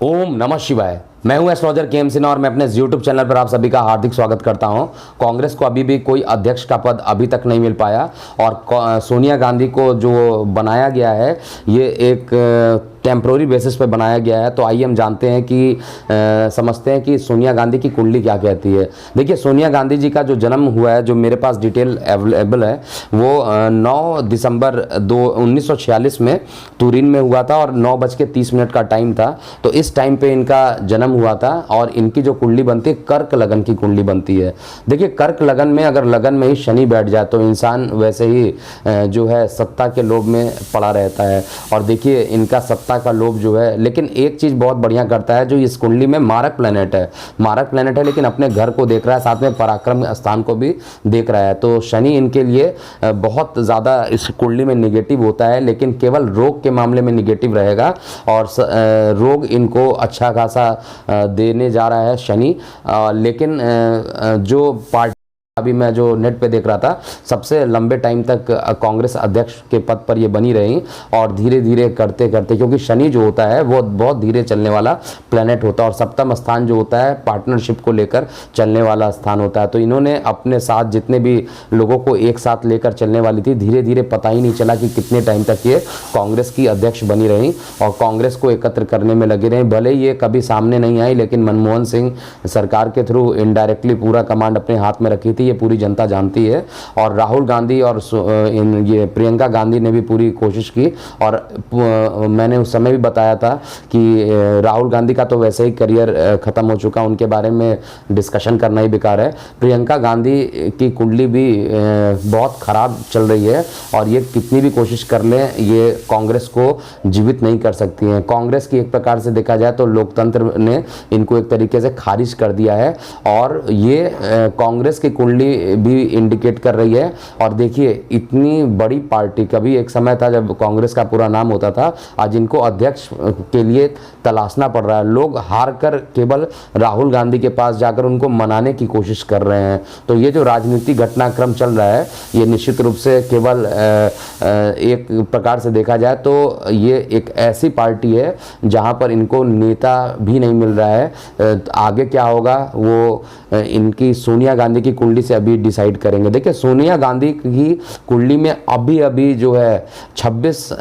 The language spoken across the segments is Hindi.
ओम नमः शिवाय। मैं हूं एस्ट्रोलॉजर के एम सिन्हा और मैं अपने यूट्यूब चैनल पर आप सभी का हार्दिक स्वागत करता हूं। कांग्रेस को अभी भी कोई अध्यक्ष का पद अभी तक नहीं मिल पाया और सोनिया गांधी को जो बनाया गया है ये एक टेम्प्रोरी बेसिस पे बनाया गया है। तो आइए हम जानते हैं कि समझते हैं कि सोनिया गांधी की कुंडली क्या कहती है। देखिए, सोनिया गांधी जी का जो जन्म हुआ है, जो मेरे पास डिटेल अवेलेबल है, वो 9 दिसंबर 1946 में तुरीन में हुआ था और 9:30 का टाइम था। तो इस टाइम पे इनका जन्म हुआ था और इनकी जो कुंडली बनती है कर्क लगन की कुंडली बनती है। देखिए, कर्क लगन में अगर लगन में ही शनि बैठ जाए तो इंसान वैसे ही जो है सत्ता के लोभ में पड़ा रहता है। और देखिए, इनका सत्ता का लोभ जो है, लेकिन एक चीज बहुत बढ़िया करता है, जो इस कुंडली में मारक प्लेनेट है, लेकिन अपने घर को देख रहा है, साथ में पराक्रम स्थान को भी देख रहा है। तो शनि इनके लिए बहुत ज्यादा इस कुंडली में निगेटिव होता है, लेकिन केवल रोग के मामले में निगेटिव रहेगा और रोग इनको अच्छा खासा देने जा रहा है शनि। लेकिन जो पार्टी अभी मैं जो नेट पे देख रहा था, सबसे लंबे टाइम तक कांग्रेस अध्यक्ष के पद पर ये बनी रही और धीरे धीरे करते करते, क्योंकि शनि जो होता है वो बहुत धीरे चलने वाला प्लेनेट होता है और सप्तम स्थान जो होता है पार्टनरशिप को लेकर चलने वाला स्थान होता है। तो इन्होंने अपने साथ जितने भी लोगों को एक साथ लेकर चलने वाली थी, धीरे धीरे पता ही नहीं चला कि कितने टाइम तक ये कांग्रेस की अध्यक्ष बनी रही और कांग्रेस को एकत्र करने में लगे रहे। भले ये कभी सामने नहीं आई, लेकिन मनमोहन सिंह सरकार के थ्रू इनडायरेक्टली पूरा कमांड अपने हाथ में रखी थी, ये पूरी जनता जानती है। और राहुल गांधी और ये प्रियंका गांधी ने भी पूरी कोशिश की और मैंने उस समय भी बताया था कि राहुल गांधी का तो वैसे ही करियर खत्म हो चुका, उनके बारे में डिस्कशन करना ही बेकार है। प्रियंका गांधी की कुंडली भी बहुत खराब चल रही है और ये कितनी भी कोशिश कर लें, ये कांग्रेस को जीवित नहीं कर सकती हैं। कांग्रेस की एक प्रकार से देखा जाए तो लोकतंत्र ने इनको एक तरीके से खारिज कर दिया है और ये कांग्रेस की कुंडली भी इंडिकेट कर रही है। और देखिए, इतनी बड़ी पार्टी, कभी एक समय था जब कांग्रेस का पूरा नाम होता था, आज इनको अध्यक्ष के लिए तलाशना पड़ रहा है। लोग हार कर केवल राहुल गांधी के पास जाकर उनको मनाने की कोशिश कर रहे हैं। तो ये जो राजनीतिक घटनाक्रम चल रहा है, ये निश्चित रूप से केवल एक प्रकार से देखा जाए तो ये एक ऐसी पार्टी है जहां पर इनको नेता भी नहीं मिल रहा है। आगे क्या होगा वो इनकी सोनिया गांधी की कुंडली से अभी डिसाइड करेंगे। देखिए, सोनिया गांधी की कुंडली में अभी अभी जो है 26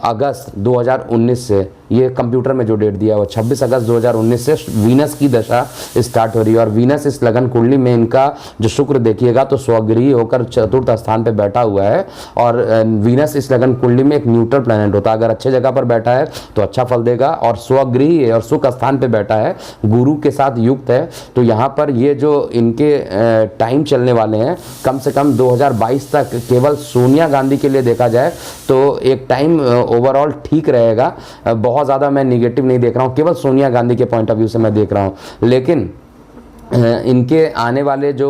अगस्त 2019 से, ये कंप्यूटर में जो डेट दिया हुआ 26 अगस्त 2019 से वीनस की दशा स्टार्ट हो रही है। और वीनस इस लगन कुंडली में इनका जो शुक्र देखिएगा तो स्वगृही होकर चतुर्थ स्थान पे बैठा हुआ है। और वीनस इस लगन कुंडली में एक न्यूट्रल प्लैनेट होता है, अगर अच्छे जगह पर बैठा है तो अच्छा फल देगा और स्वगृही है और सुख स्थान पे बैठा है, गुरु के साथ युक्त है। तो यहाँ पर ये जो इनके टाइम चलने वाले हैं, कम से कम 2022 तक केवल सोनिया गांधी के लिए देखा जाए तो एक टाइम ओवरऑल ठीक रहेगा। बहुत ज़्यादा मैं निगेटिव नहीं देख रहा हूँ, केवल सोनिया गांधी के पॉइंट ऑफ व्यू से मैं देख रहा हूँ। लेकिन इनके आने वाले जो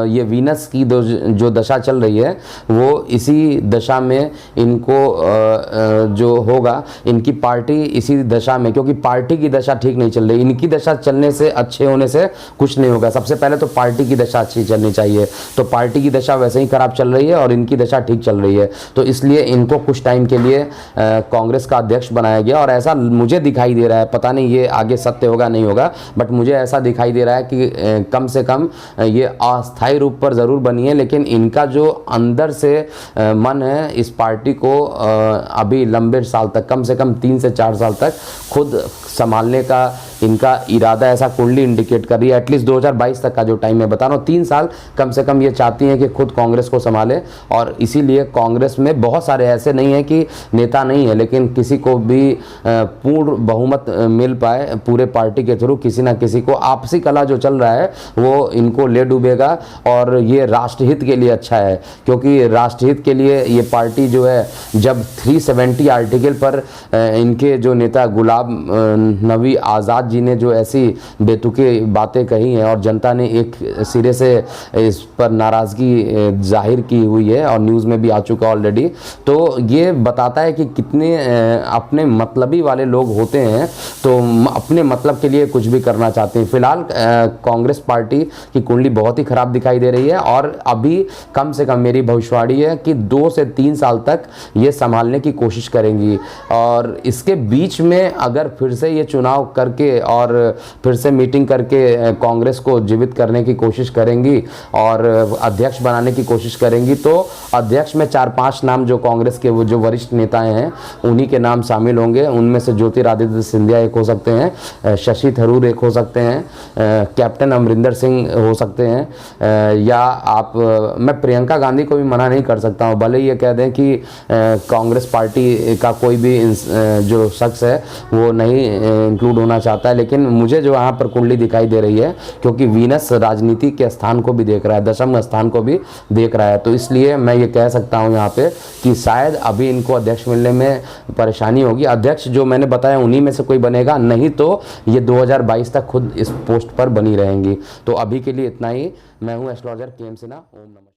ये वीनस की जो दशा चल रही है, वो इसी दशा में इनको जो होगा, इनकी पार्टी इसी दशा में, क्योंकि पार्टी की दशा ठीक नहीं चल रही, इनकी दशा चलने से, अच्छे होने से कुछ नहीं होगा। सबसे पहले तो पार्टी की दशा अच्छी चलनी चाहिए। तो पार्टी की दशा वैसे ही खराब चल रही है और इनकी दशा ठीक चल रही है, तो इसलिए इनको कुछ टाइम के लिए कांग्रेस का अध्यक्ष बनाया गया। और ऐसा मुझे दिखाई दे रहा है, पता नहीं ये आगे सत्य होगा नहीं होगा, बट मुझे ऐसा दिखाई दे रहा है कि कम से कम ये अस्थायी रूप पर जरूर बनी है, लेकिन इनका जो अंदर से मन है इस पार्टी को अभी लंबे साल तक, कम से कम 3 से 4 साल तक खुद संभालने का इनका इरादा, ऐसा कुंडली इंडिकेट कर रही है। एटलीस्ट 2022 तक का जो टाइम मैं बता रहा हूँ, 3 साल कम से कम ये चाहती हैं कि खुद कांग्रेस को संभाले। और इसीलिए कांग्रेस में बहुत सारे ऐसे नहीं है कि नेता नहीं है, लेकिन किसी को भी पूर्ण बहुमत मिल पाए पूरे पार्टी के थ्रू, किसी ना किसी को आपसी कला जो चल रहा है वो इनको ले डूबेगा। और ये राष्ट्रहित के लिए अच्छा है, क्योंकि राष्ट्रहित के लिए ये पार्टी जो है, जब 370 आर्टिकल पर इनके जो नेता गुलाम नबी आज़ाद जी ने जो ऐसी बेतुकी बातें कही हैं और जनता ने एक सिरे से इस पर नाराज़गी जाहिर की हुई है और न्यूज़ में भी आ चुका ऑलरेडी, तो ये बताता है कि कितने अपने मतलबी वाले लोग होते हैं, तो अपने मतलब के लिए कुछ भी करना चाहते हैं। फिलहाल कांग्रेस पार्टी की कुंडली बहुत ही खराब दिखाई दे रही है और अभी कम से कम मेरी भविष्यवाणी है कि 2 से 3 साल तक ये संभालने की कोशिश करेंगी और इसके बीच में अगर फिर से ये चुनाव करके और फिर से मीटिंग करके कांग्रेस को जीवित करने की कोशिश करेंगी और अध्यक्ष बनाने की कोशिश करेंगी, तो अध्यक्ष में 4-5 नाम जो कांग्रेस के वो जो वरिष्ठ नेताएं हैं उन्हीं के नाम शामिल होंगे। उनमें से ज्योतिरादित्य सिंधिया एक हो सकते हैं, शशि थरूर एक हो सकते हैं, कैप्टन अमरिंदर सिंह हो सकते हैं, या आप मैं प्रियंका गांधी को भी मना नहीं कर सकता हूं, भले ये कह दें कि कांग्रेस पार्टी का कोई भी जो शख्स है वो नहीं इंक्लूड होना चाहता है, लेकिन मुझे जो यहाँ पर कुंडली दिखाई दे रही है क्योंकि वीनस राजनीति के स्थान को भी देख रहा है, दशम स्थान को भी देख रहा है, तो इसलिए मैं ये कह सकता हूँ यहाँ पे कि शायद अभी इनको अध्यक्ष मिलने में परेशानी होगी। अध्यक्ष जो मैंने बताया उन्हीं में से कोई बनेगा, नहीं तो ये 2022 तक खुद इस पोस्ट पर बनी रहेंगी। तो अभी के लिए इतना ही। मैं हूँ एस्ट्रोलॉजर के एम सिन्हा। ओम नमः।